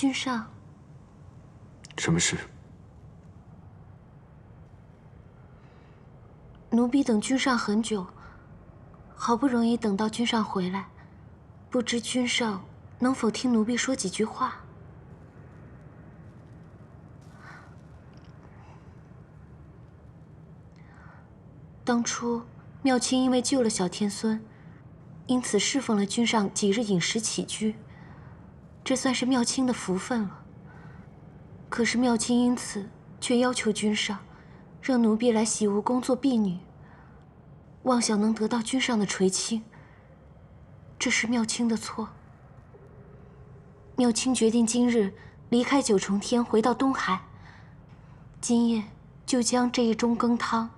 君上，什么事？奴婢等君上很久，好不容易等到君上回来，不知君上能否听奴婢说几句话？当初妙清因为救了小天孙，因此侍奉了君上几日饮食起居，这算是妙清的福分了。可是妙清因此却要求君上，让奴婢来洗梧宫做婢女，妄想能得到君上的垂青。这是妙清的错。妙清决定今日离开九重天，回到东海。今夜就将这一盅羹汤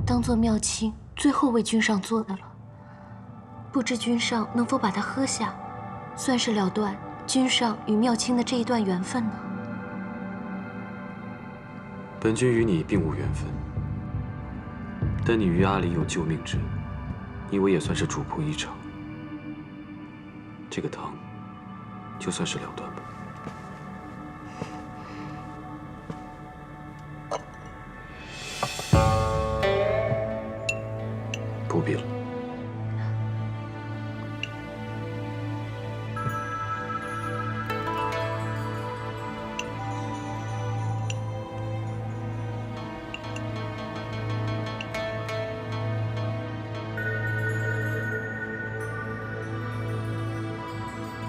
当做妙清最后为君上做的了。不知君上能否把它喝下，算是了断君上与妙清的这一段缘分呢？本君与你并无缘分，但你与阿离有救命之恩，你我也算是主仆一场。这个汤，就算是了断吧。不必了。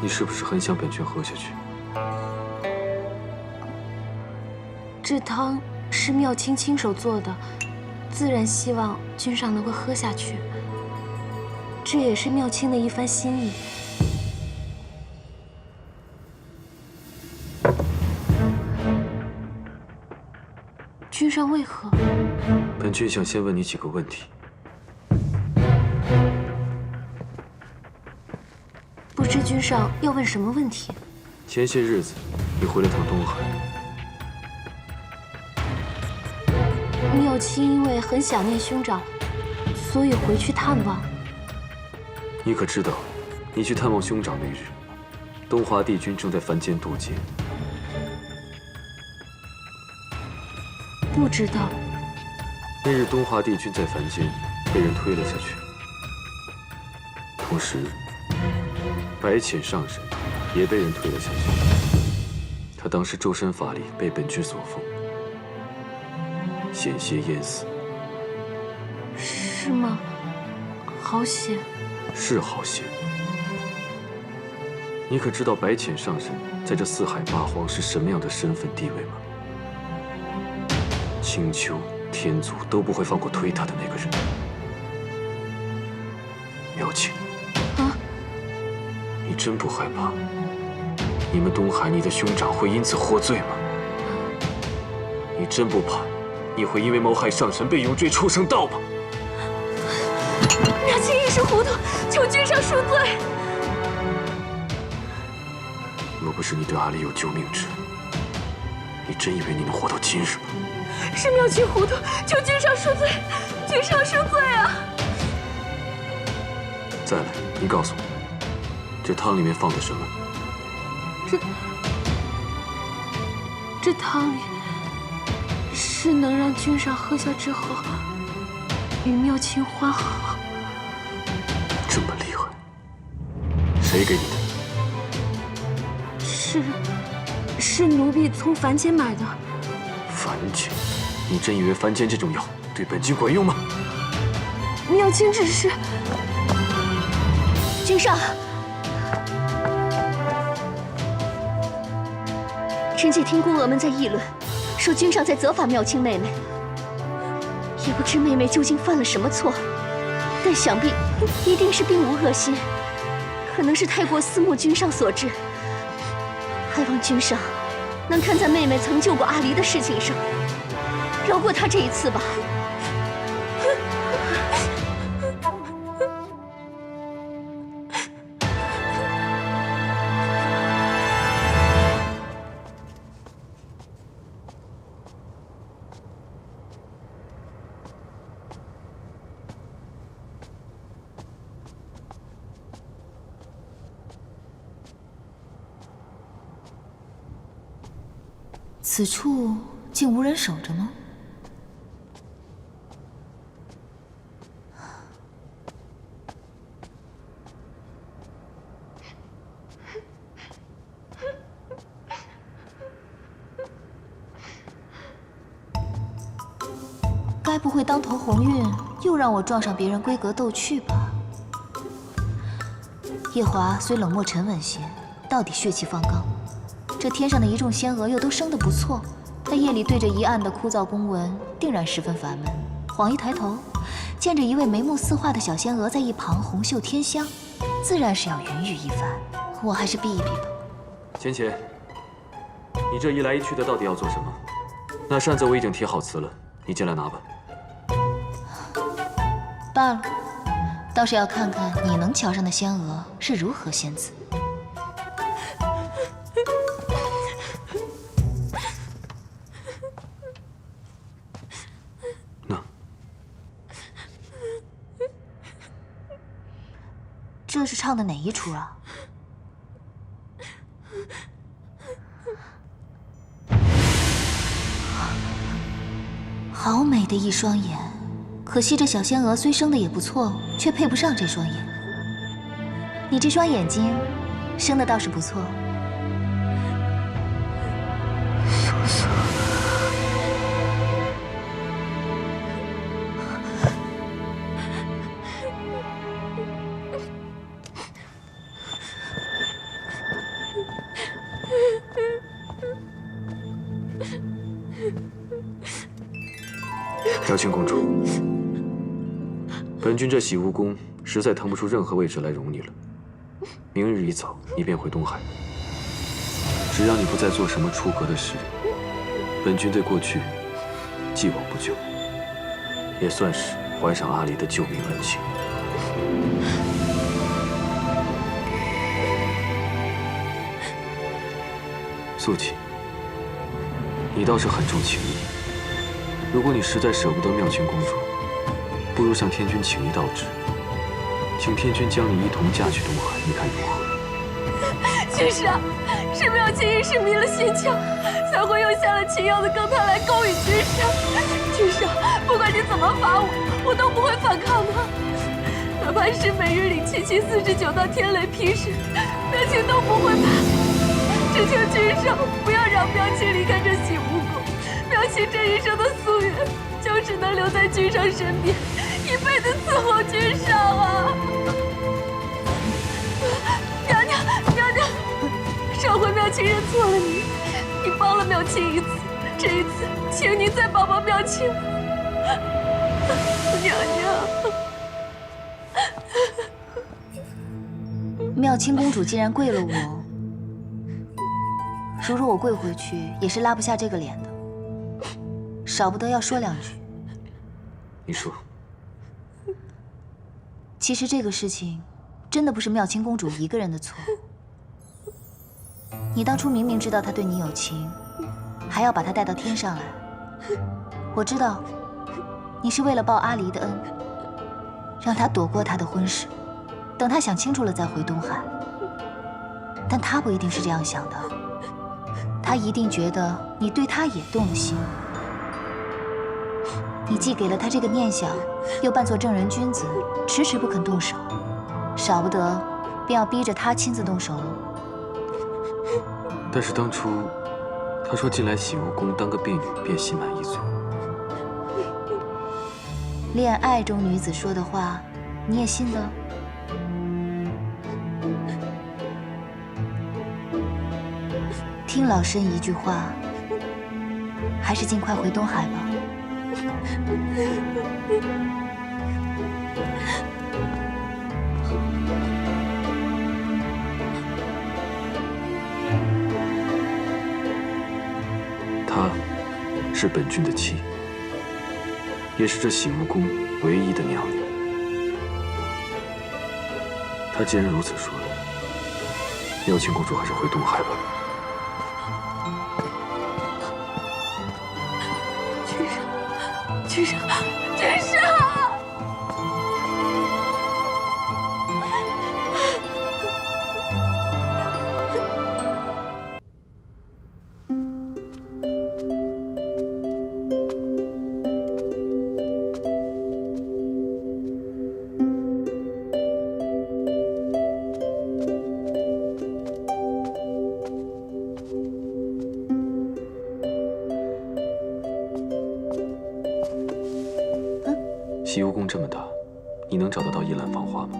你是不是很想本君喝下去？这汤是妙清亲手做的，自然希望君上能够喝下去。这也是妙清的一番心意。君上为何？本君想先问你几个问题。不知君上要问什么问题？前些日子，你回了趟东海。妙清因为很想念兄长，所以回去探望。你可知道，你去探望兄长那日，东华帝君正在凡间渡劫。不知道。那日东华帝君在凡间被人推了下去，同时白浅上神也被人推了下去。他当时周身法力被本君所封，险些淹死。是吗？好险。是好险。你可知道白浅上神在这四海八荒是什么样的身份地位吗？青丘、天族都不会放过推他的那个人。妙清，啊，你真不害怕你们东海你的兄长会因此获罪吗？你真不怕你会因为谋害上神被永坠畜生道吗？妙清一时糊涂，求君上恕罪。若不是你对阿离有救命之恩，你真以为你能活到今日吗？是妙清糊涂，求君上恕罪，君上恕罪啊！再来，你告诉我，这汤里面放的什么？这汤里是能让君上喝下之后与妙清欢好。这么厉害，谁给你的？是奴婢从凡间买的。凡间？你真以为凡间这种药对本君管用吗？妙清只是……君上，臣妾听宫娥们在议论，说君上在责罚妙清妹妹，也不知妹妹究竟犯了什么错，但想必一定是并无恶心，可能是太过思慕君上所致。还望君上能看在妹妹曾救过阿离的事情上，饶过她这一次吧。此处竟无人守着吗？该不会当头鸿运又让我撞上别人闺阁斗趣吧？夜华虽冷漠沉稳些，到底血气方刚。这天上的一众仙娥又都生得不错，他夜里对着一案的枯燥公文，定然十分烦闷。晃一抬头，见着一位眉目似画的小仙娥在一旁红袖添香，自然是要云雨一番。我还是避一避吧。浅浅，你这一来一去的到底要做什么？那扇子我已经贴好词了，你进来拿吧。罢了，倒是要看看你能瞧上的仙娥是如何仙姿。那这是唱的哪一出啊？好美的一双眼，可惜这小仙娥虽生的也不错，却配不上这双眼。你这双眼睛，生的倒是不错。叔叔，妙清公主，本君这洗梧宫实在腾不出任何位置来容你了。明日一早，你便回东海。只要你不再做什么出格的事，本君对过去既往不咎，也算是还上阿离的救命恩情。素锦，你倒是很重情义。如果你实在舍不得妙清公主，不如向天君请一道旨，请天君将你一同嫁去东海，你看如何？君上，是妙清一时迷了心窍，才会用下了秦瑶的羹汤来勾引君上。君上，不管你怎么罚我，我都不会反抗的。哪怕是每日领7749道天雷劈石，妙清都不会怕。只求君上不要让妙清离开这洗梧宫。妙清这一生的夙愿，就只能留在君上身边，一辈子伺候君上啊！娘娘，娘娘，上回妙清认错了你，你帮了妙清一次，这一次，请你再帮帮妙清。娘娘，妙清公主既然跪了我，如若我跪回去，也是拉不下这个脸的。少不得要说两句。你说。其实这个事情，真的不是妙清公主一个人的错。你当初明明知道她对你有情，还要把她带到天上来。我知道，你是为了报阿离的恩，让她躲过她的婚事，等她想清楚了再回东海。但她不一定是这样想的，她一定觉得你对她也动了心。你既给了他这个念想，又扮作正人君子，迟迟不肯动手，少不得便要逼着他亲自动手喽。但是当初他说进来洗梧宫当个婢女便心满意足。恋爱中女子说的话，你也信的？听老身一句话，还是尽快回东海吧。她是本君的妻，也是这洗梧宫唯一的娘娘。她既然如此说，妙清公主还是回东海吧。君上，君上！西湖宫这么大，你能找得到一兰芳花吗？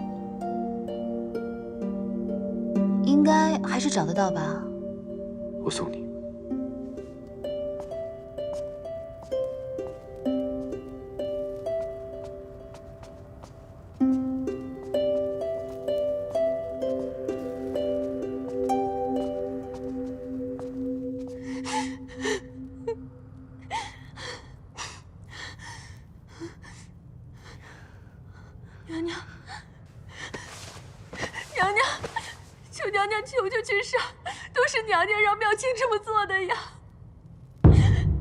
应该还是找得到吧。我送你。娘娘，娘娘，求娘娘救救君上，都是娘娘让妙清这么做的呀！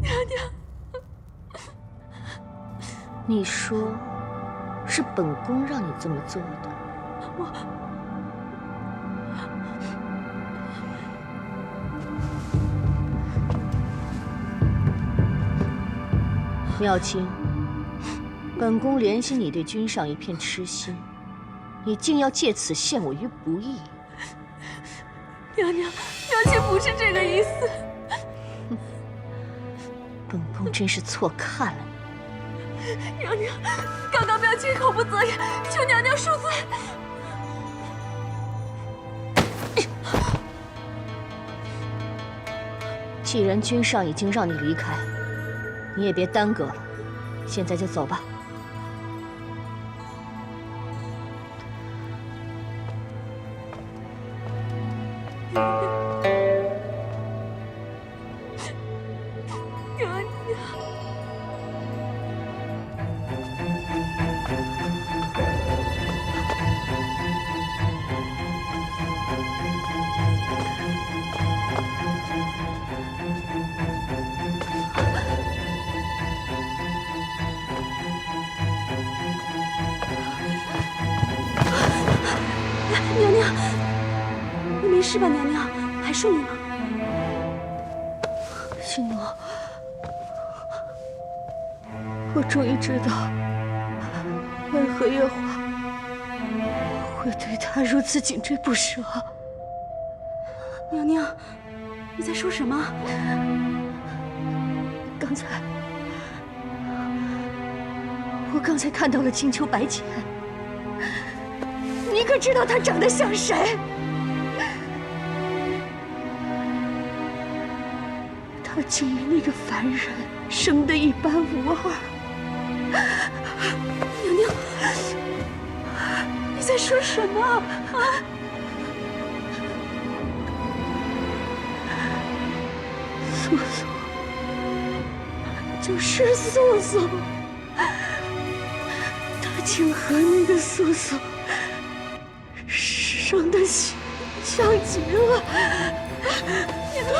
娘娘，你说是本宫让你这么做的？妙清。本宫怜惜你对君上一片痴心，你竟要借此陷我于不义。娘娘，妙清不是这个意思。本宫真是错看了你。娘娘，刚刚妙清口不择言，求娘娘恕罪。既然君上已经让你离开，你也别耽搁了，现在就走吧。娘娘，你没事吧？娘娘，还顺利吗？心诺，我终于知道，为何夜华会对他如此紧追不舍。娘娘，你在说什么？我刚才看到了青丘白浅。你可知道他长得像谁？他竟与那个凡人生得一般无二。娘娘，你在说什么啊？素素，就是素素，他竟和那个素素生得像极了。娘娘。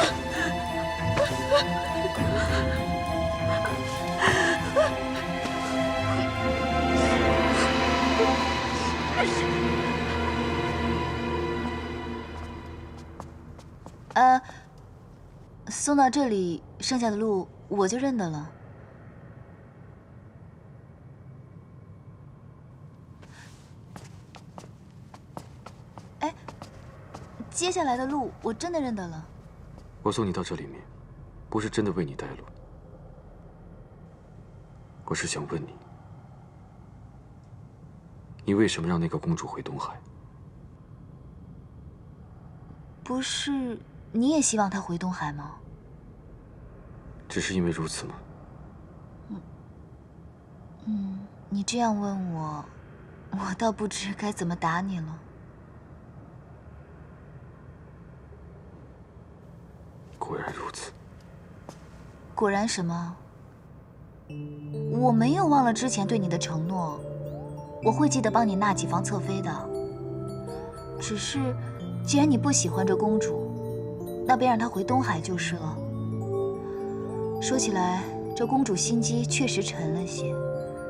送到这里，剩下的路我就认得了。哎，接下来的路我真的认得了。我送你到这里面，不是真的为你带路，我是想问你，你为什么让那个公主回东海？不是你也希望她回东海吗？只是因为如此吗？你这样问我，我倒不知该怎么答你了。果然如此。果然什么？我没有忘了之前对你的承诺，我会记得帮你纳几房侧妃的。只是，既然你不喜欢这公主，那便让她回东海就是了。说起来，这公主心机确实沉了些，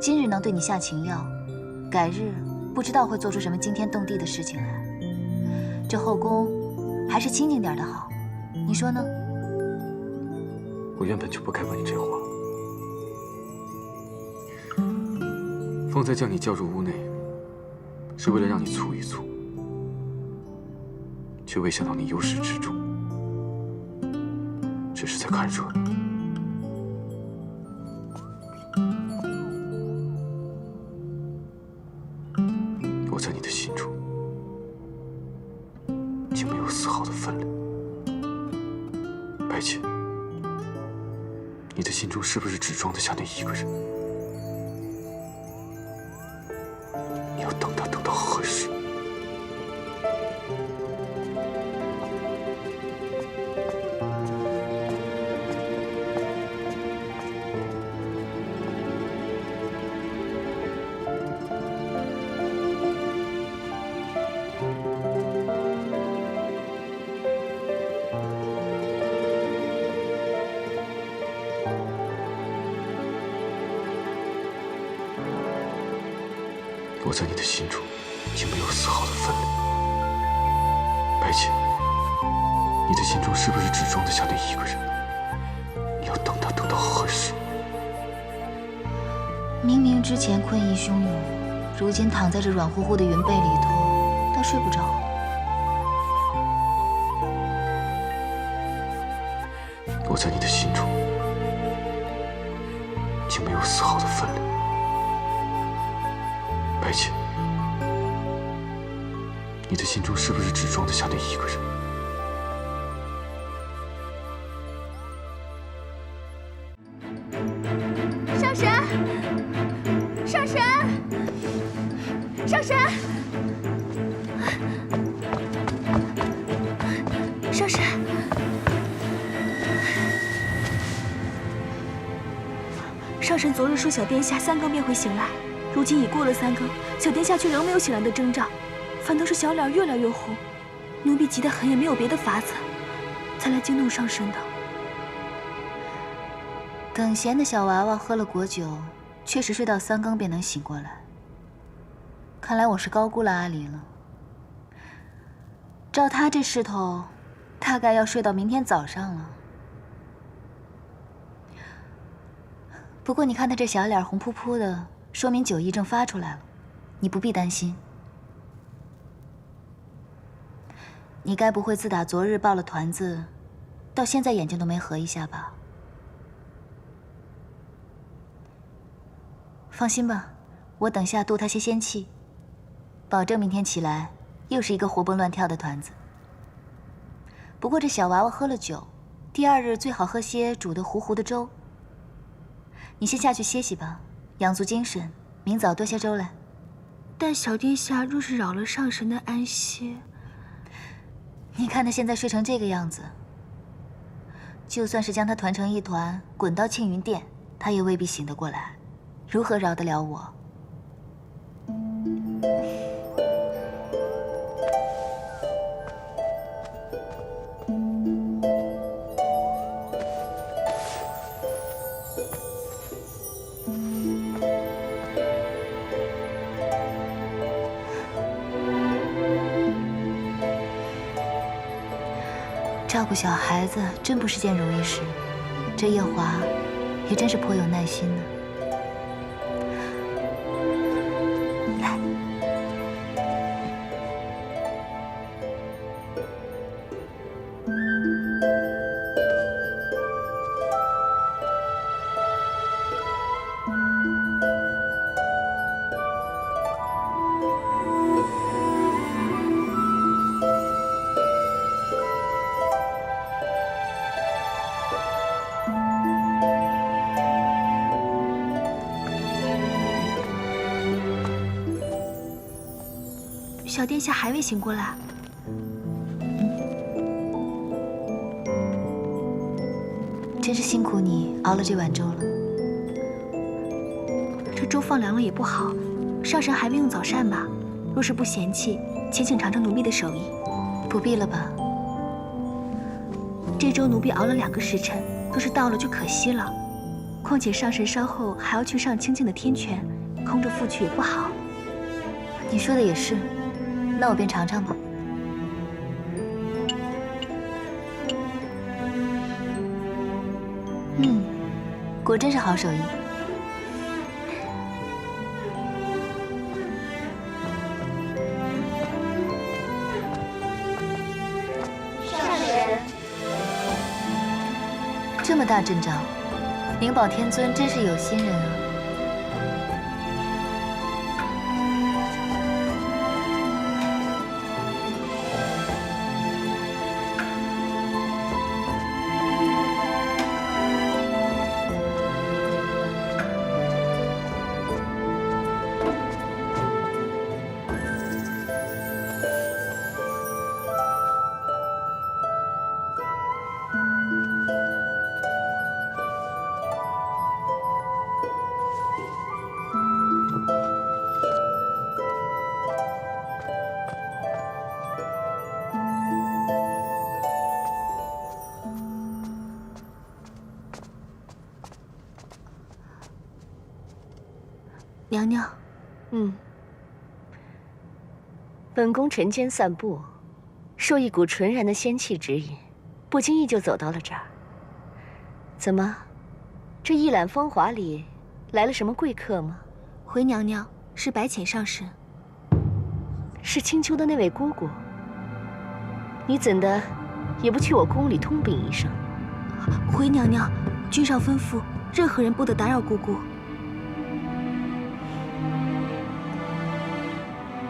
今日能对你下情药，改日不知道会做出什么惊天动地的事情来。这后宫还是清静点的好，你说呢？我原本就不该问你这话，方才将你叫入屋内，是为了让你促一促，却未想到你由始至终只是在看热闹。毫的分量。白浅，你的心中是不是只装得下那一个人？你要等他等到何时？我在你的心中已经没有丝毫的分量。白浅，你的心中是不是只装得下那一个人？你要等他等到何时？明明之前困意汹涌，如今躺在这软乎乎的云被里头，倒睡不着了。我在你的心中已经没有丝毫的分量。白浅，你的心中是不是只装得下那一个人？上神，上神，上神，上神！上神昨日说小殿下3更便会醒来。如今已过了3更，小殿下却仍没有醒来的征兆，反倒是小脸越来越红。奴婢急得很，也没有别的法子，才来惊动上神的。耿贤的小娃娃喝了果酒，确实睡到3更便能醒过来。看来我是高估了阿离了。照他这势头，大概要睡到明天早上了。不过你看他这小脸红扑扑的，说明酒意正发出来了，你不必担心。你该不会自打昨日抱了团子，到现在眼睛都没合一下吧？放心吧，我等下渡他些仙气，保证明天起来又是一个活蹦乱跳的团子。不过这小娃娃喝了酒，第2日最好喝些煮得糊糊的粥。你先下去歇息吧，养足精神，明早多些粥来。但小殿下若是扰了上神的安歇，你看他现在睡成这个样子，就算是将他团成一团，滚到庆云殿，他也未必醒得过来，如何饶得了我？照顾小孩子真不是件容易事，这夜华也真是颇有耐心呢。来，小殿下还未醒过来。真是辛苦你熬了这碗粥了。这粥放凉了也不好，上神还未用早膳吧？若是不嫌弃，且请尝尝奴婢的手艺。不必了吧？这粥奴婢熬了2个时辰，若是倒了就可惜了。况且上神稍后还要去上清静的天泉，空着复去也不好。你说的也是，那我便尝尝吧。果真是好手艺。上人，这么大阵仗，灵宝天尊真是有心人啊。娘娘，本宫晨间散步，受一股纯然的仙气指引，不经意就走到了这儿。怎么，这一览风华里来了什么贵客吗？回娘娘，是白浅上神。是青丘的那位姑姑。你怎的也不去我宫里通禀一声？回娘娘，君上吩咐，任何人不得打扰姑姑。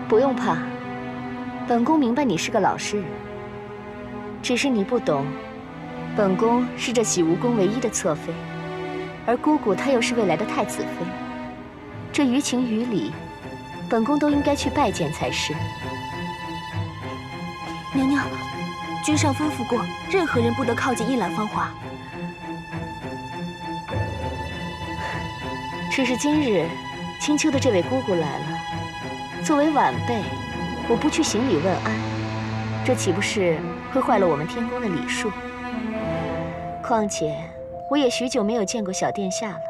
不用怕，本宫明白你是个老实人，只是你不懂，本宫是这洗梧宫唯一的侧妃，而姑姑她又是未来的太子妃，这于情于理，本宫都应该去拜见才是。娘娘，君上吩咐过，任何人不得靠近一览芳华。只是今日青丘的这位姑姑来了，作为晚辈，我不去行礼问安，这岂不是会坏了我们天宫的礼数？况且我也许久没有见过小殿下了，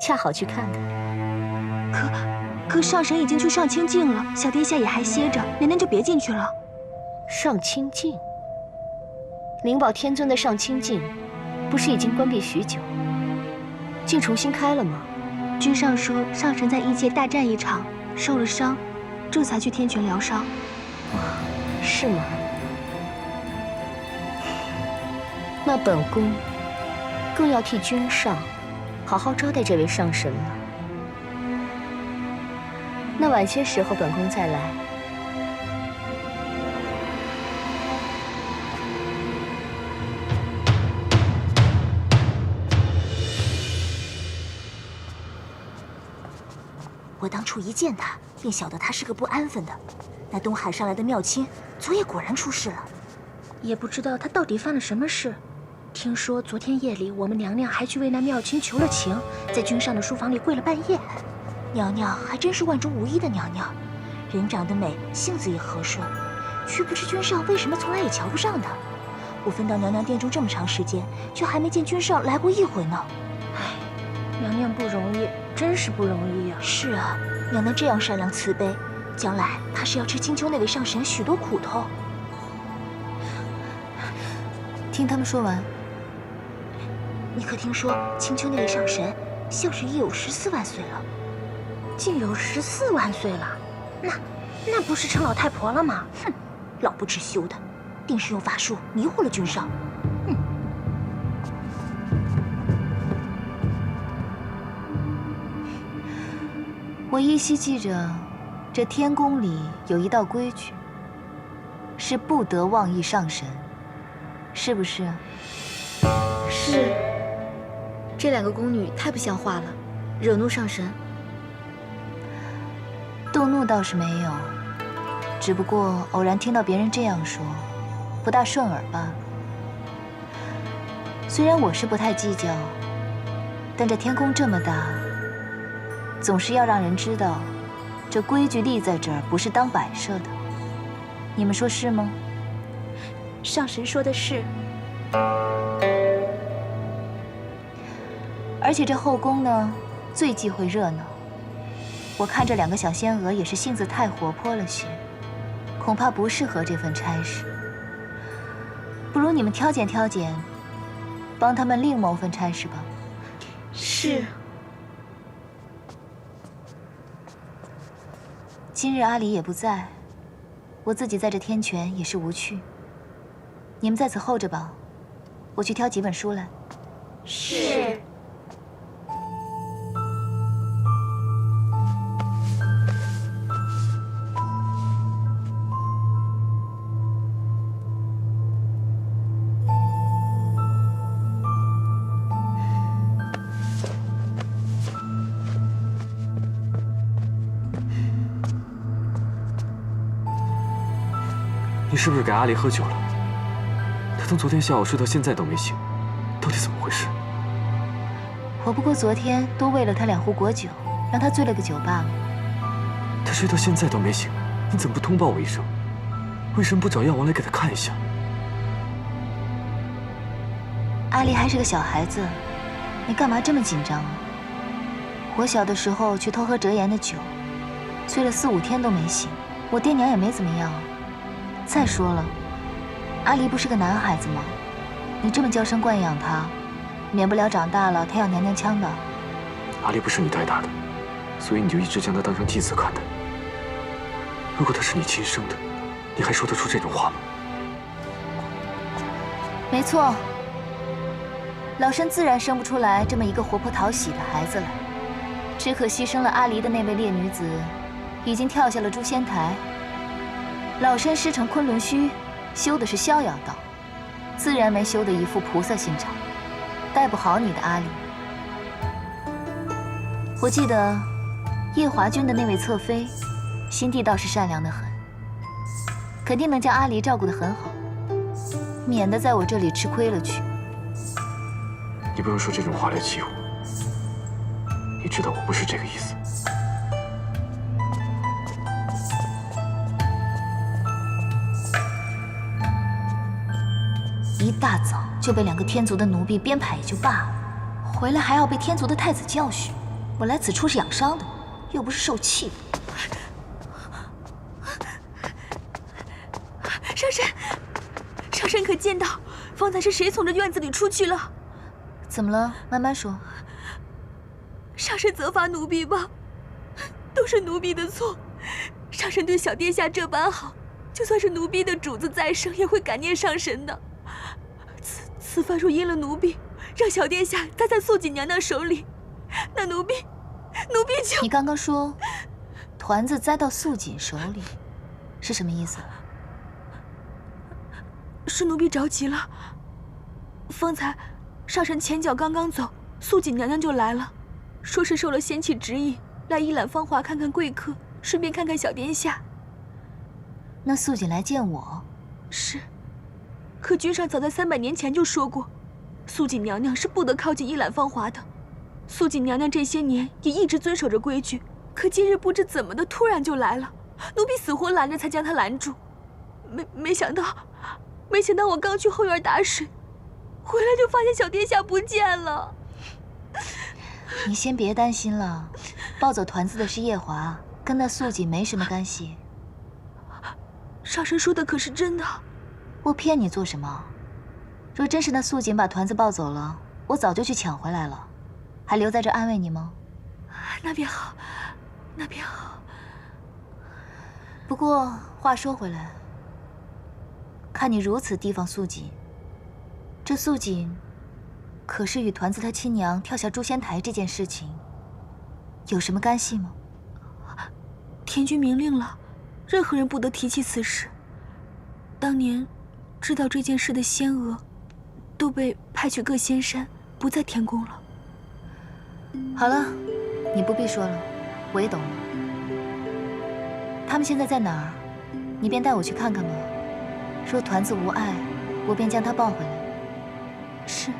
恰好去看看。可上神已经去上清境了，小殿下也还歇着，娘娘就别进去了。上清境？灵宝天尊的上清境，不是已经关闭许久，竟重新开了吗？君上说上神在异界大战一场，受了伤，这才去天泉疗伤。是吗？那本宫更要替君上好好招待这位上神了。那晚些时候本宫再来。我当初一见他，便晓得他是个不安分的。那东海上来的妙卿，昨夜果然出事了。也不知道他到底犯了什么事。听说昨天夜里，我们娘娘还去为那妙卿求了情，在君上的书房里跪了半夜。娘娘还真是万中无一的娘娘，人长得美，性子也和顺，却不知君上为什么从来也瞧不上她。我分到娘娘殿中这么长时间，却还没见君上来过一回呢。唉，娘娘不容易，真是不容易呀。是啊，娘娘这样善良慈悲，将来怕是要吃青丘那位上神许多苦头。听他们说完，你可听说青丘那位上神，像是已有14万岁了？竟有14万岁了，那不是成老太婆了吗？哼，老不知羞的，定是用法术迷惑了君上。我依稀记着，这天宫里有一道规矩，是不得妄议上神，是不是啊？是。这两个宫女太不像话了，惹怒上神。动怒倒是没有，只不过偶然听到别人这样说，不大顺耳罢了。虽然我是不太计较，但这天宫这么大，总是要让人知道，这规矩立在这儿不是当摆设的。你们说是吗？上神说的是。而且这后宫呢，最忌讳热闹。我看这两个小仙娥也是性子太活泼了些，恐怕不适合这份差事。不如你们挑拣挑拣，帮他们另谋份差事吧。是。今日阿离也不在，我自己在这天泉也是无趣。你们在此候着吧，我去挑几本书来。是。你是不是给阿离喝酒了？他从昨天下午睡到现在都没醒，到底怎么回事？我不过昨天多喂了他2壶果酒，让他醉了个酒罢了。他睡到现在都没醒，你怎么不通报我一声？为什么不找药王来给他看一下？阿离还是个小孩子，你干嘛这么紧张啊？我小的时候去偷喝折颜的酒，醉了4、5天都没醒，我爹娘也没怎么样啊。再说了，阿离不是个男孩子吗？你这么娇生惯养他，免不了长大了他要娘娘腔的。阿离不是你带大的，所以你就一直将他当成继子看待。如果他是你亲生的，你还说得出这种话吗？没错，老身自然生不出来这么一个活泼讨喜的孩子来。只可惜生了阿离的那位烈女子，已经跳下了诛仙台。老身师承昆仑虚，修的是逍遥道，自然没修得一副菩萨心肠，带不好你的阿离。我记得夜华君的那位侧妃，心地倒是善良得很，肯定能将阿离照顾得很好，免得在我这里吃亏了去。你不用说这种话来气我，你知道我不是这个意思。一大早就被2个天族的奴婢编排也就罢了，回来还要被天族的太子教训。我来此处是养伤的，又不是受气的。上神可见到，方才是谁从这院子里出去了？怎么了？慢慢说。上神责罚奴婢吧，都是奴婢的错。上神对小殿下这般好，就算是奴婢的主子再生，也会感念上神的。此番若因了奴婢，让小殿下栽在素锦娘娘手里，那奴婢就……你刚刚说，团子栽到素锦手里，是什么意思？是奴婢着急了。方才上神前脚刚刚走，素锦娘娘就来了，说是受了仙气指引，来一览芳华看看贵客，顺便看看小殿下。那素锦来见我？是。可君上早在300年前就说过，素锦娘娘是不得靠近一览芳华的。素锦娘娘这些年也一直遵守着规矩，可今日不知怎么的突然就来了，奴婢死活拦着才将她拦住。没想到我刚去后院打水，回来就发现小殿下不见了。你先别担心了，抱走团子的是夜华，跟那素锦没什么干系。上神说的可是真的？我骗你做什么？若真是那素锦把团子抱走了，我早就去抢回来了，还留在这安慰你吗？那便好，那便好。不过话说回来，看你如此提防素锦，这素锦可是与团子他亲娘跳下诛仙台这件事情有什么干系吗？天君明令了，任何人不得提起此事。当年知道这件事的仙娥，都被派去各仙山，不在天宫了。好了，你不必说了，我也懂了。他们现在在哪儿？你便带我去看看吧。若团子无碍，我便将她抱回来。是。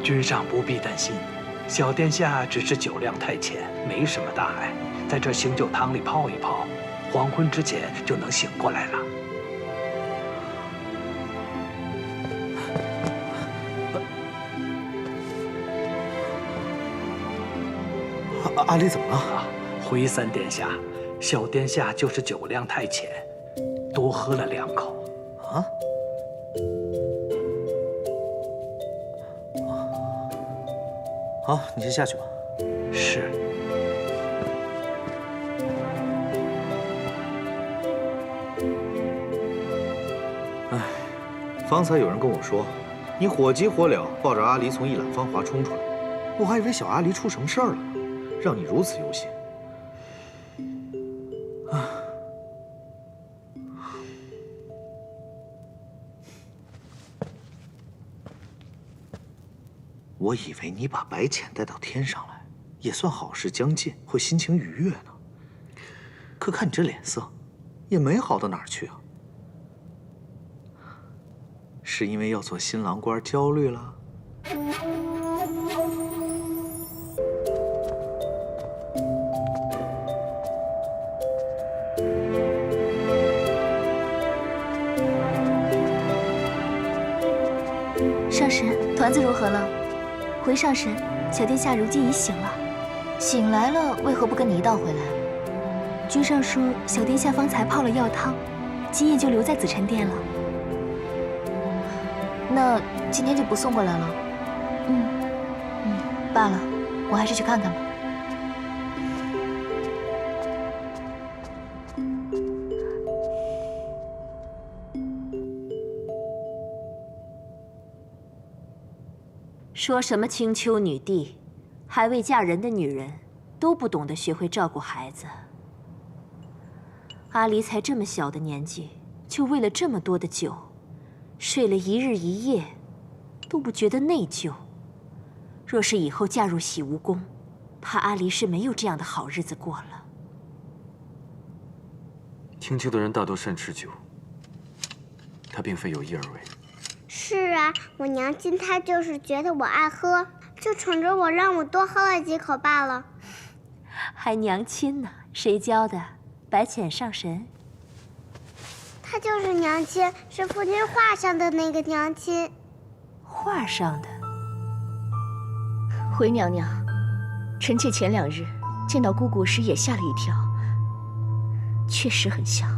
君上不必担心，小殿下只是酒量太浅，没什么大碍，在这醒酒汤里泡一泡，黄昏之前就能醒过来了。阿离怎么了？回三殿下，小殿下就是酒量太浅，多喝了2口。啊？好，你先下去吧。是。哎，方才有人跟我说，你火急火燎抱着阿离从一览芳华冲出来，我还以为小阿离出什么事儿了呢，让你如此忧心。啊。我以为你把白浅带到天上来，也算好事将近，会心情愉悦呢。可看你这脸色，也没好到哪儿去啊。是因为要做新郎官焦虑了？上神，团子如何了？回上神，小殿下如今已醒了。醒来了，为何不跟你一道回来？君上说，小殿下方才泡了药汤，今夜就留在紫宸殿了。那今天就不送过来了？罢了，我还是去看看吧。说什么青丘女帝，还未嫁人的女人都不懂得学会照顾孩子。阿离才这么小的年纪，就为了这么多的酒，睡了一日一夜，都不觉得内疚。若是以后嫁入洗梧宫，怕阿离是没有这样的好日子过了。青丘的人大多善吃酒，他并非有意而为。是啊，我娘亲她就是觉得我爱喝，就宠着我，让我多喝了几口罢了。还娘亲呢？谁教的？白浅上神？她就是娘亲，是父亲画上的那个娘亲。画上的？回娘娘，臣妾前2日见到姑姑时也吓了一跳，确实很像。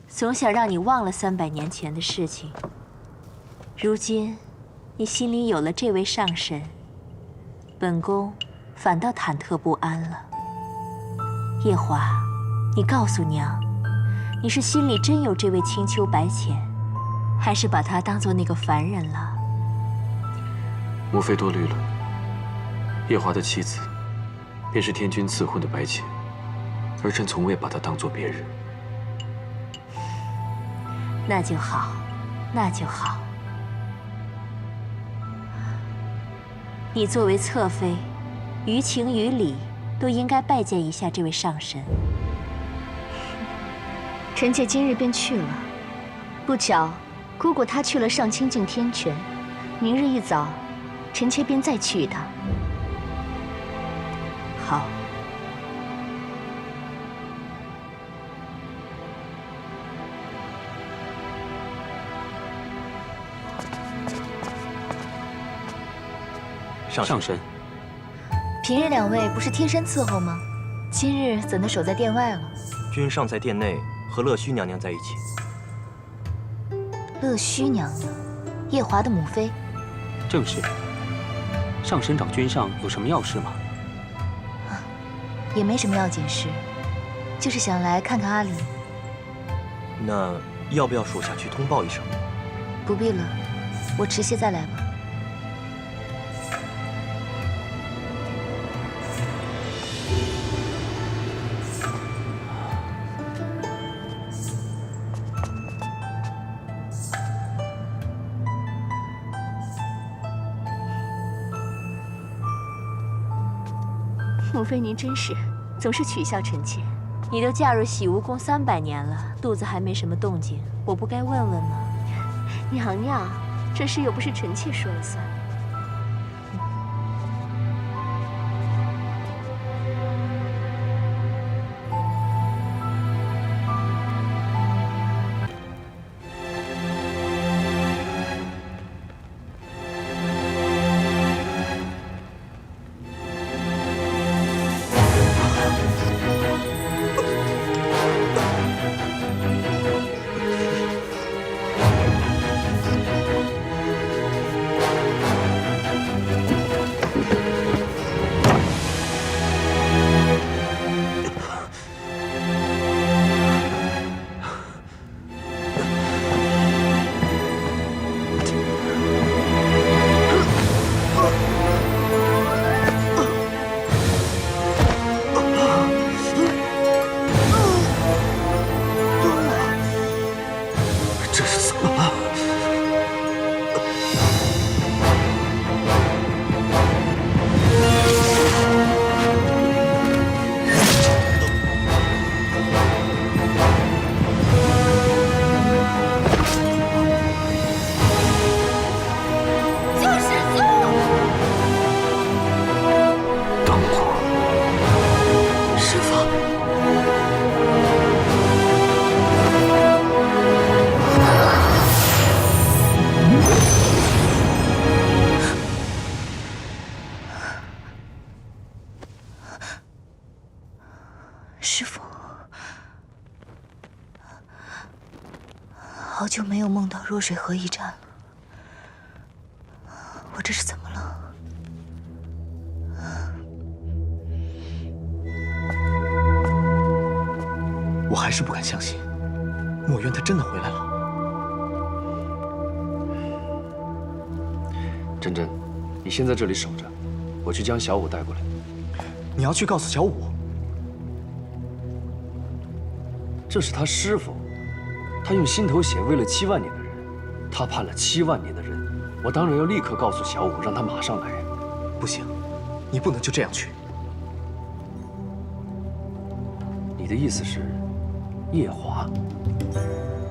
总想让你忘了300年前的事情。如今，你心里有了这位上神，本宫反倒忐忑不安了。夜华，你告诉娘，你是心里真有这位青丘白浅，还是把他当做那个凡人了？母妃多虑了。夜华的妻子，便是天君赐婚的白浅，儿臣从未把她当作别人。那就好，那就好。你作为侧妃，于情于理都应该拜见一下这位上神。臣妾今日便去了。不巧，姑姑她去了上清境天泉，明日一早，臣妾便再去一趟。好。上神，平日2位不是贴身伺候吗？今日怎能守在殿外了？君上在殿内和乐须娘娘在一起。乐须娘娘，夜华的母妃。正是。上神找君上有什么要事吗？也没什么要紧事，就是想来看看阿离。那要不要属下去通报一声？不必了，我迟些再来吧。母妃您真是，总是取笑臣妾。你都嫁入洗梧宫300年了，肚子还没什么动静，我不该问问吗？娘娘，这事又不是臣妾说了算。好久没有梦到弱水河一战了，我这是怎么了？我还是不敢相信，墨渊他真的回来了。珍珍，你先在这里守着，我去将小舞带过来。你要去告诉小舞？这是他师父，他用心头血为了7万年的人，他判了7万年的人，我当然要立刻告诉小舞，让他马上来。不行，你不能就这样去。你的意思是，夜华？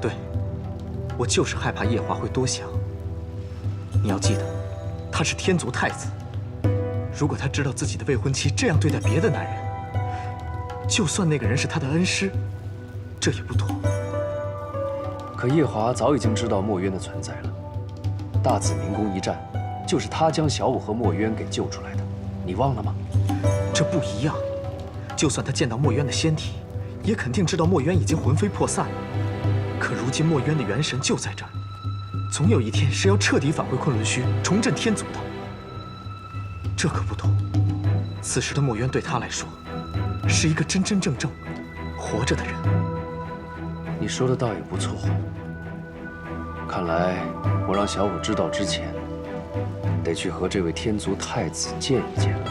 对，我就是害怕夜华会多想。你要记得，他是天族太子，如果他知道自己的未婚妻这样对待别的男人，就算那个人是他的恩师，这也不妥。可夜华早已经知道墨渊的存在了。大紫明宫一战，就是他将小舞和墨渊给救出来的，你忘了吗？这不一样。就算他见到墨渊的仙体，也肯定知道墨渊已经魂飞魄散了。可如今墨渊的元神就在这儿，总有一天是要彻底返回昆仑虚，重振天族的。这可不同。此时的墨渊对他来说，是一个真真正正活着的人。你说的倒也不错。看来我让小舞知道之前，得去和这位天族太子见一见了。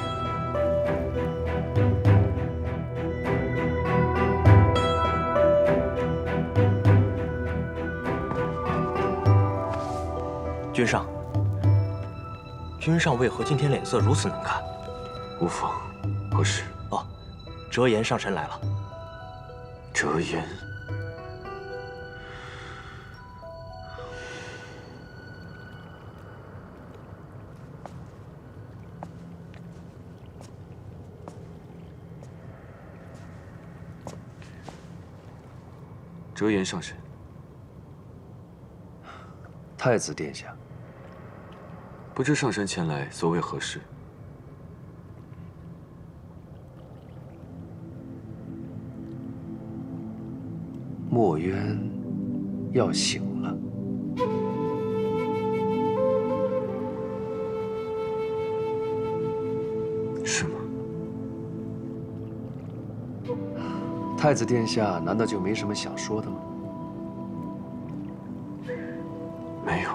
君上，君上为何今天脸色如此难看？无妨，何事？哦，折颜上神来了。折颜。折颜上神。太子殿下，不知上神前来所为何事？墨渊要醒了。是吗？太子殿下难道就没什么想说的吗？没有，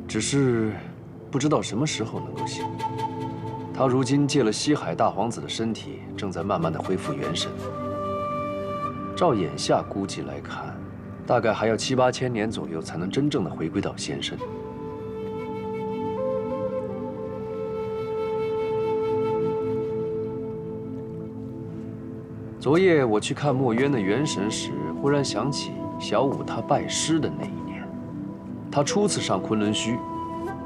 只是不知道什么时候能够醒。他如今借了西海大皇子的身体，正在慢慢的恢复元神。照眼下估计来看，大概还要7、8千年左右才能真正的回归到仙身。昨夜我去看墨渊的元神时，忽然想起小舞他拜师的那一年，他初次上昆仑虚，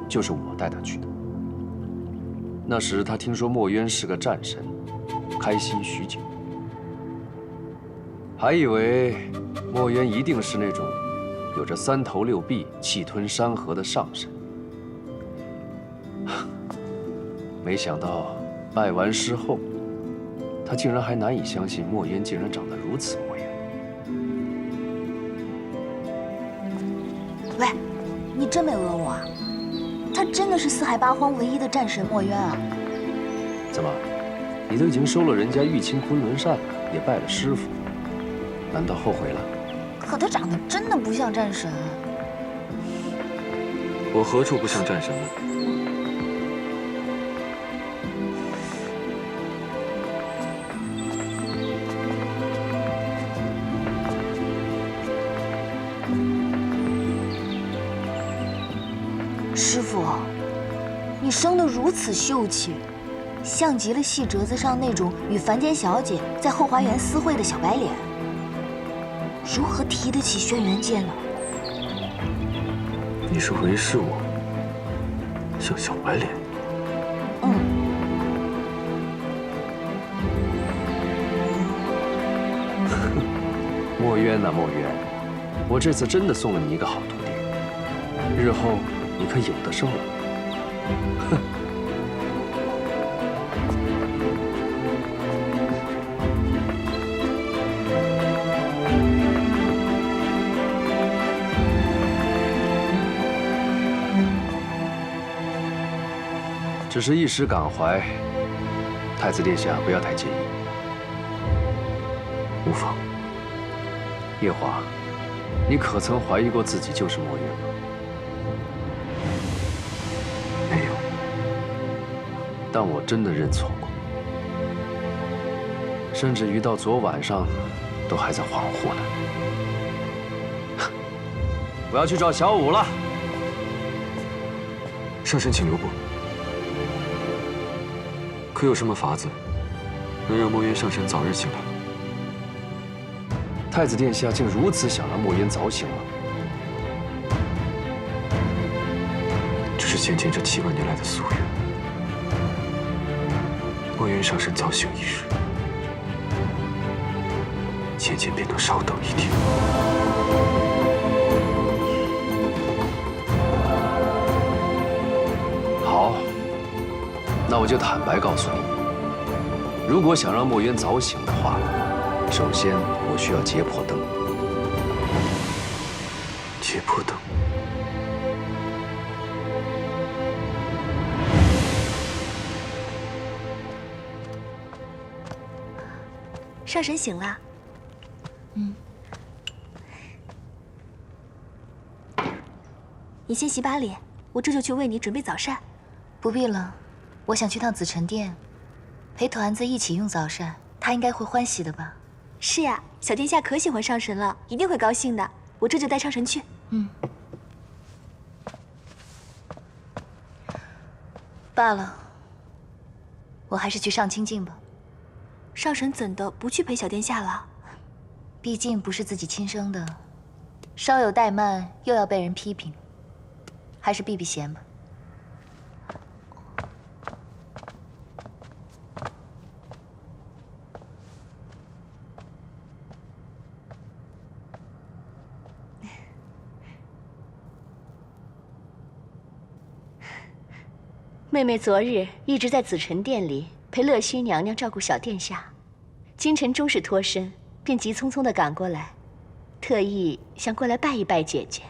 就是我带他去的。那时他听说墨渊是个战神，开心许久，还以为墨渊一定是那种有着3头6臂、气吞山河的上神。没想到拜完师后，他竟然还难以相信墨渊竟然长得如此模样。喂，你真没讹我啊？他真的是四海八荒唯一的战神墨渊啊！怎么，你都已经收了人家玉清昆仑扇了，也拜了师傅，难道后悔了？可他长得真的不像战神。我何处不像战神了？师傅，你生得如此秀气，像极了戏折子上那种与凡间小姐在后花园私会的小白脸，如何提得起轩辕剑呢？你是回视我像小白脸？墨渊呐，墨渊，我这次真的送了你一个好徒弟，日后你可有的生了。哼。只是一时感怀，太子殿下不要太介意。无妨。夜华，你可曾怀疑过自己就是墨渊吗？没有。但我真的认错过，甚至于到昨晚上，都还在恍惚呢。我要去找小五了。上神，请留步。可有什么法子，能让墨渊上神早日醒来？太子殿下竟如此想让墨渊早醒了？这是先前这7万年来的夙愿。墨渊上神早醒一日，先前便能稍等一天。好，那我就坦白告诉你，如果想让墨渊早醒的话，首先我需要结魄灯。结魄灯。上神醒了。你先洗把脸，我这就去为你准备早膳。不必了，我想去趟紫宸殿，陪团子一起用早膳，他应该会欢喜的吧？是呀，小殿下可喜欢上神了，一定会高兴的。我这就带上神去。罢了，我还是去上清境吧。上神怎的不去陪小殿下了？毕竟不是自己亲生的，稍有怠慢又要被人批评，还是避避嫌吧。妹妹昨日一直在紫宸殿里陪乐西娘娘照顾小殿下，今晨终是脱身，便急匆匆地赶过来，特意想过来拜一拜姐姐。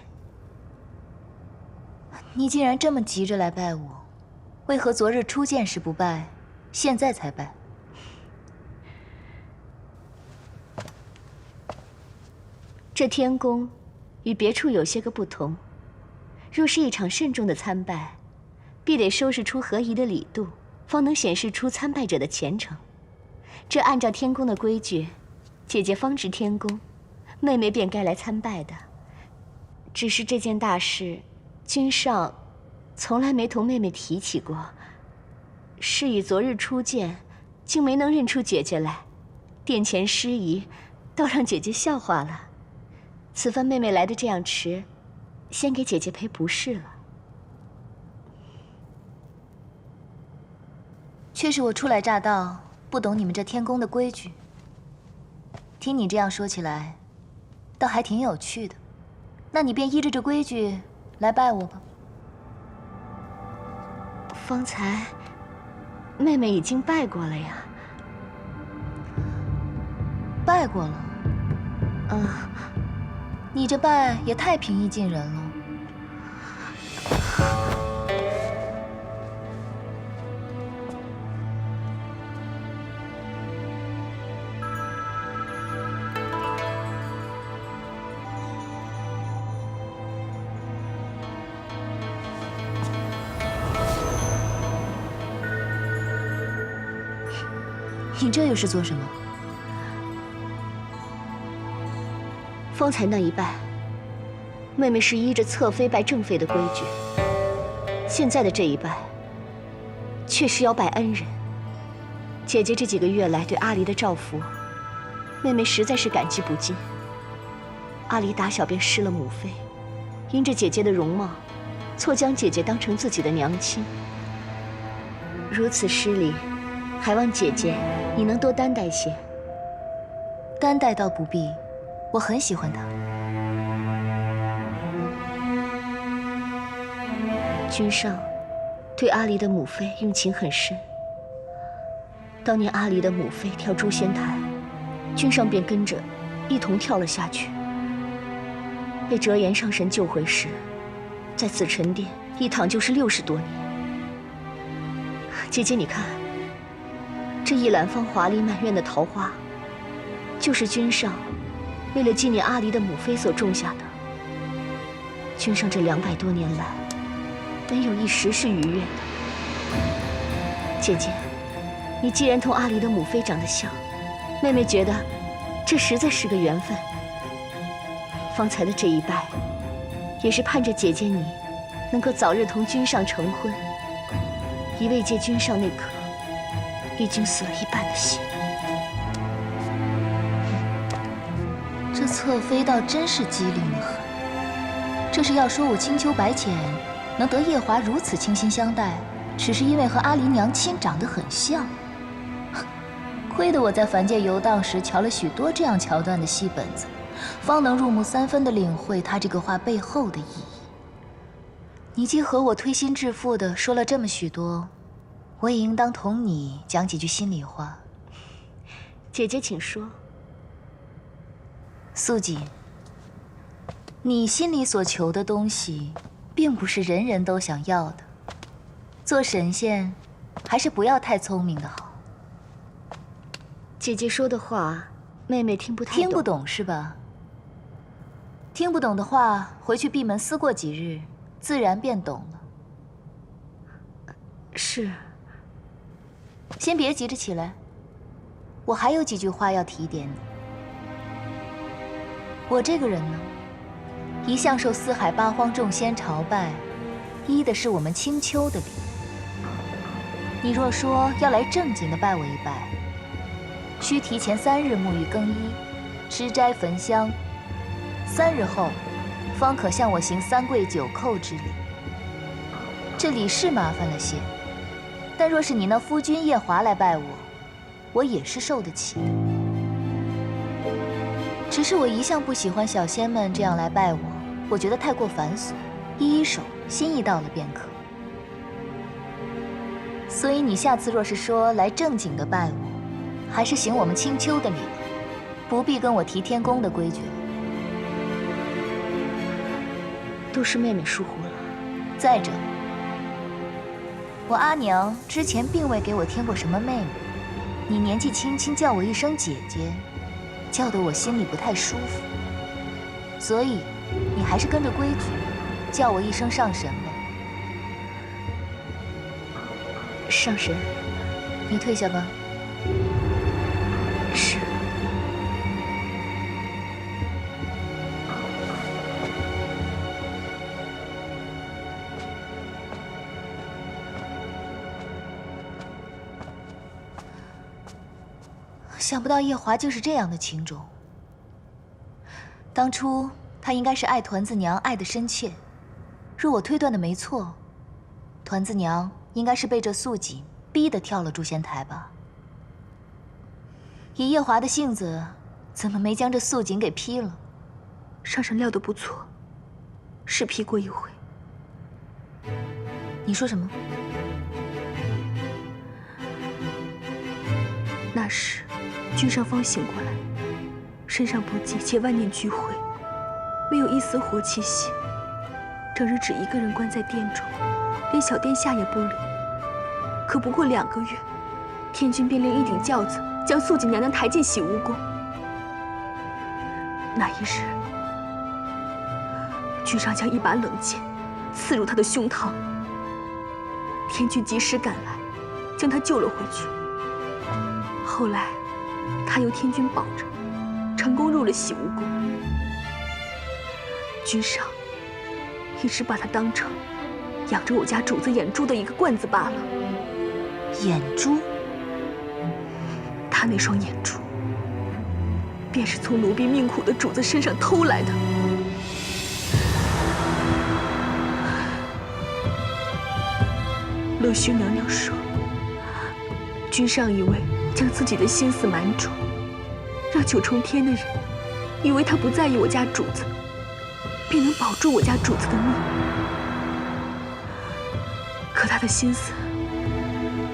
你既然这么急着来拜我，为何昨日初见时不拜，现在才拜？这天宫与别处有些个不同，若是一场慎重的参拜，必得收拾出合宜的礼度，方能显示出参拜者的虔诚。这按照天宫的规矩，姐姐方值天宫，妹妹便该来参拜的。只是这件大事，君上从来没同妹妹提起过。是以昨日初见，竟没能认出姐姐来，殿前失仪，倒让姐姐笑话了。此番妹妹来的这样迟，先给姐姐赔不是了。却是我初来乍到，不懂你们这天宫的规矩。听你这样说起来，倒还挺有趣的。那你便依着这规矩来拜我吧。方才妹妹已经拜过了呀。拜过了？你这拜也太平易近人了。你这又是做什么？方才那一拜，妹妹是依着侧妃拜正妃的规矩；现在的这一拜，却是要拜恩人。姐姐这几个月来对阿离的照拂，妹妹实在是感激不尽。阿离打小便失了母妃，因着姐姐的容貌，错将姐姐当成自己的娘亲。如此失礼，还望姐姐你能多担待些。担待倒不必，我很喜欢她。君上对阿离的母妃用情很深。当年阿离的母妃跳诛仙台，君上便跟着一同跳了下去。被折颜上神救回时，在紫宸殿一躺就是60多年。姐姐，你看，这一篮放华丽满院的桃花，就是君上为了纪念阿离的母妃所种下的。君上这200多年来，没有一时是愉悦的。姐姐，你既然同阿离的母妃长得像，妹妹觉得这实在是个缘分。方才的这一拜，也是盼着姐姐你能够早日同君上成婚，以慰藉君上那颗已经死了一半的心。这侧妃倒真是机灵得很。这是要说我青丘白浅能得夜华如此倾心相待，只是因为和阿离娘亲长得很像。亏得我在凡界游荡时瞧了许多这样桥段的戏本子，方能入木3分地领会他这个话背后的意义。你既和我推心置腹地说了这么许多，我也应当同你讲几句心里话。姐姐请说。素锦，你心里所求的东西，并不是人人都想要的。做神仙，还是不要太聪明的好。姐姐说的话，妹妹听不太懂。听不懂是吧？听不懂的话，回去闭门思过几日，自然便懂了。是。先别急着起来，我还有几句话要提点你。我这个人呢，一向受四海八荒众仙朝拜，依的是我们青丘的礼。你若说要来正经的拜我一拜，需提前3日沐浴更衣，吃斋焚香，3日后方可向我行3跪9叩之礼。这礼是麻烦了些，但若是你那夫君夜华来拜我，我也是受得起。只是我一向不喜欢小仙们这样来拜我觉得太过繁琐，一手心意到了便可。所以你下次若是说来正经的拜我，还是行我们青丘的礼了，不必跟我提天宫的规矩了。都是妹妹疏忽了。再者，我阿娘之前并未给我添过什么妹妹，你年纪轻轻叫我一声姐姐，叫得我心里不太舒服。所以，你还是跟着规矩，叫我一声上神吧。上神，你退下吧。是。想不到夜华就是这样的情种。当初他应该是爱团子娘爱得深切，若我推断的没错，团子娘应该是被这素锦逼得跳了诛仙台吧。以夜华的性子，怎么没将这素锦给劈了？上神料得不错，是劈过一回。你说什么？那时君上方醒过来，身上不济且万念俱灰，没有一丝活气息，整日只一个人关在殿中，连小殿下也不理。可不过2个月，天君便令一顶轿子将素锦娘娘抬进洗污宫。那一日，君上将一把冷剑刺入她的胸膛，天君及时赶来，将她救了回去。后来，他由天君保着，成功入了洗污宫。君上一直把他当成养着我家主子眼珠的一个罐子罢了。眼珠？他那双眼珠，便是从奴婢命苦的主子身上偷来的。乐须娘娘说，君上以为将自己的心思瞒住，让9重天的人以为他不在意我家主子，便能保住我家主子的命。可他的心思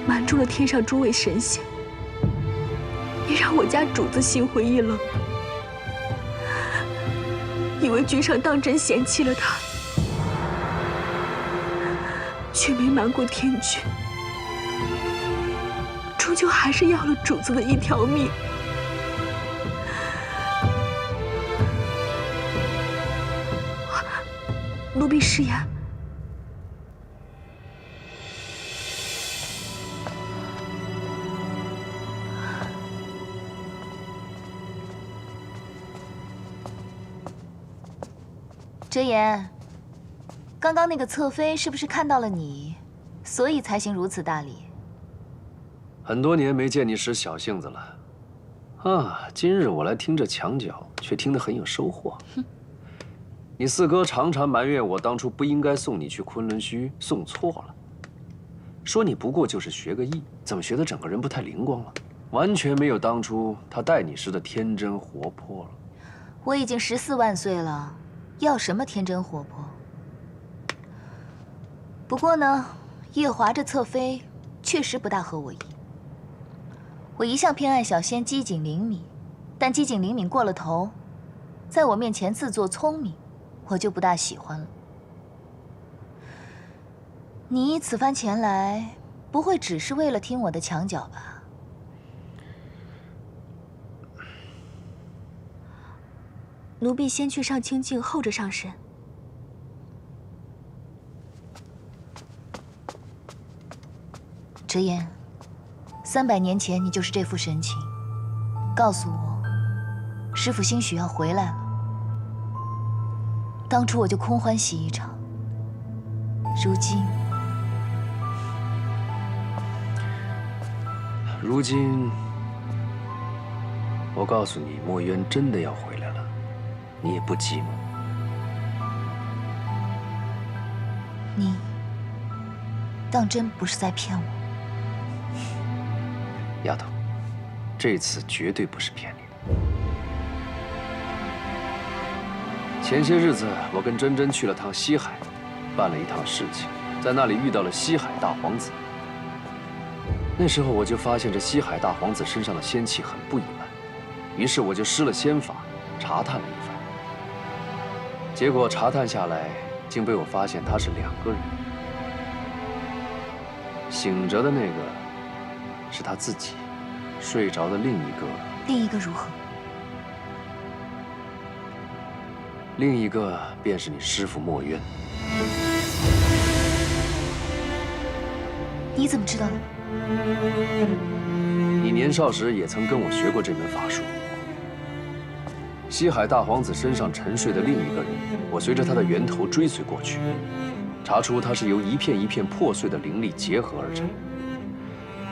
瞒住了天上诸位神仙，也让我家主子心灰意冷，以为君上当真嫌弃了他，却没瞒过天君。究还是要了主子的一条命。奴婢失言。哲言，刚刚那个侧妃是不是看到了你，所以才行如此大礼？很多年没见你使小性子了，啊！今日我来听这墙角，却听得很有收获。你四哥常常埋怨我当初不应该送你去昆仑虚，送错了，说你不过就是学个艺，怎么学得整个人不太灵光了，完全没有当初他带你时的天真活泼了。我已经14万岁了。要什么天真活泼？不过呢，夜华这侧妃确实不大合我意。我一向偏爱小仙机警灵敏，但机警灵敏过了头，在我面前自作聪明，我就不大喜欢了。你此番前来，不会只是为了听我的墙角吧？奴婢先去上清静，后着上身。哲言，300年前你就是这副神情，告诉我，师父兴许要回来了。当初我就空欢喜一场，如今，我告诉你，墨渊真的要回来了。你也不急吗？你当真不是在骗我？丫头，这次绝对不是骗你的。前些日子，我跟珍珍去了趟西海，办了一趟事情，在那里遇到了西海大皇子。那时候我就发现这西海大皇子身上的仙气很不一般，于是我就施了仙法，查探了一番。结果查探下来，竟被我发现他是2个人。醒着的那个是他自己，睡着的另一个如何？另一个便是你师父墨渊。你怎么知道的？你年少时也曾跟我学过这门法术。西海大皇子身上沉睡的另一个人，我随着他的源头追随过去，查出他是由一片一片破碎的灵力结合而成。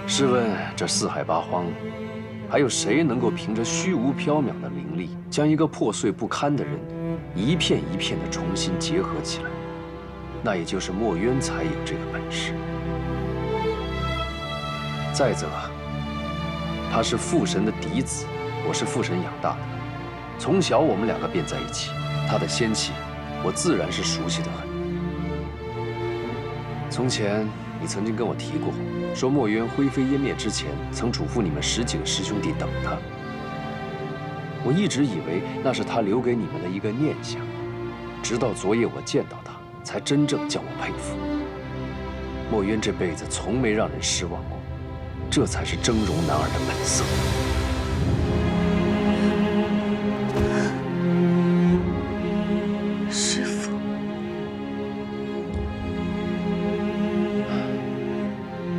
试问这4海8荒，还有谁能够凭着虚无缥缈的灵力，将一个破碎不堪的人一片一片的重新结合起来？那也就是墨渊才有这个本事。再则，他是父神的嫡子，我是父神养大的。从小我们2个便在一起，他的仙气，我自然是熟悉得很。从前你曾经跟我提过，说墨渊灰飞烟灭之前，曾嘱咐你们10几个师兄弟等他。我一直以为那是他留给你们的一个念想，直到昨夜我见到他，才真正叫我佩服。墨渊这辈子从没让人失望过，这才是峥嵘男儿的本色。师父，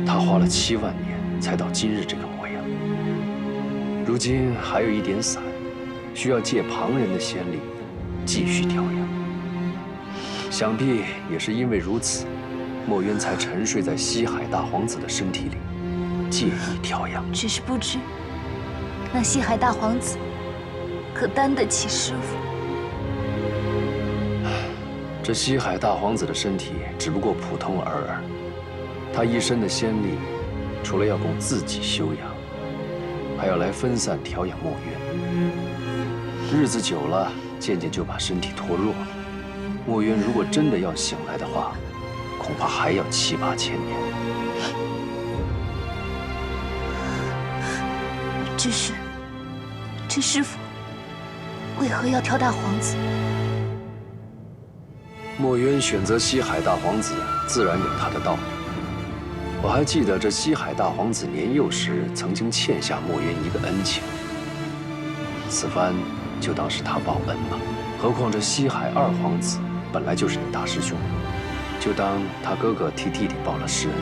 他花了7万年才到今日这个模样，如今还有一点散，需要借旁人的仙力继续调养。想必也是因为如此，墨渊才沉睡在西海大皇子的身体里，借以调养。只是不知，那西海大皇子可担得起师父？这西海大皇子的身体只不过普通尔尔，他一身的仙力，除了要供自己修养，还要来分散调养墨渊。日子久了，渐渐就把身体拖弱了。墨渊如果真的要醒来的话，恐怕还要7、8千年。只是，这师父为何要挑大皇子？墨渊选择西海大皇子，自然有他的道理。我还记得这西海大皇子年幼时曾经欠下墨渊一个恩情，此番就当是他报恩吧。何况这西海二皇子本来就是你大师兄，就当他哥哥替弟弟报了师恩。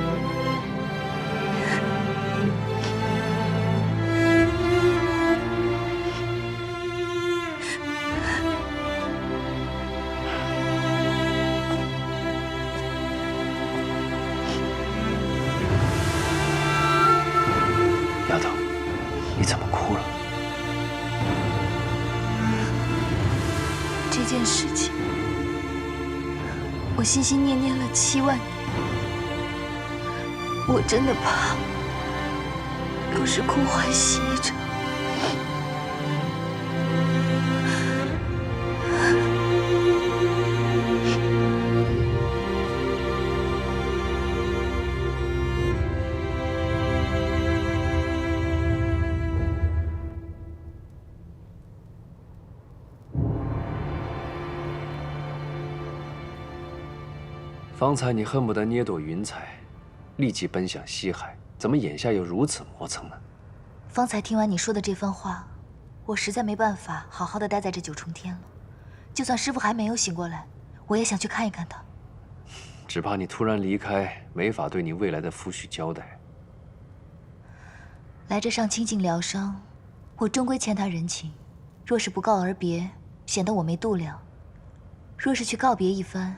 丫头，你怎么哭了？这件事情，我心心念念了7万年，我真的怕又是空欢喜一场。方才你恨不得捏朵云彩，立即奔向西海，怎么眼下又如此磨蹭呢？方才听完你说的这番话，我实在没办法好好的待在这9重天了。就算师父还没有醒过来，我也想去看一看他。只怕你突然离开，没法对你未来的夫婿交代。来这上清净疗伤，我终归欠他人情。若是不告而别，显得我没度量；若是去告别一番，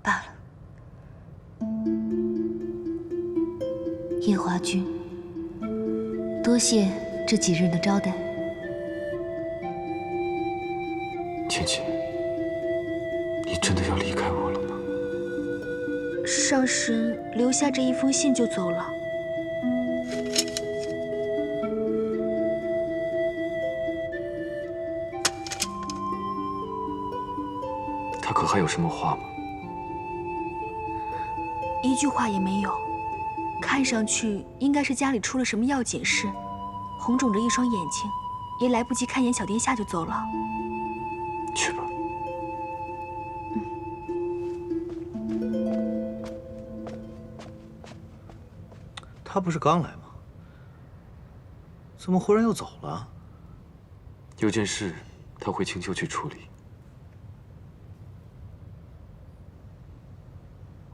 罢了。夜华君，多谢这几日的招待。芊芊，你真的要离开我了吗？上神留下这一封信就走了。他可还有什么话吗？一句话也没有，看上去应该是家里出了什么要紧事，红肿着一双眼睛，也来不及看眼小殿下就走了。去吧。他不是刚来吗？怎么忽然又走了？有件事，他会请求去处理。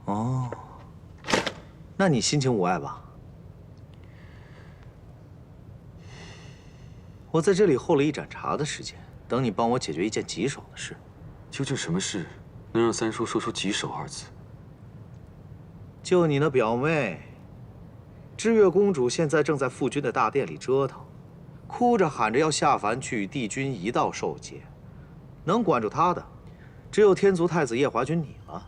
哦，那你心情无碍吧？我在这里候了一盏茶的时间，等你帮我解决一件棘手的事。究竟什么事能让三叔说出棘手2字？就你那表妹，知月公主现在正在父君的大殿里折腾，哭着喊着要下凡去与帝君一道受戒，能管住她的，只有天族太子夜华君你了。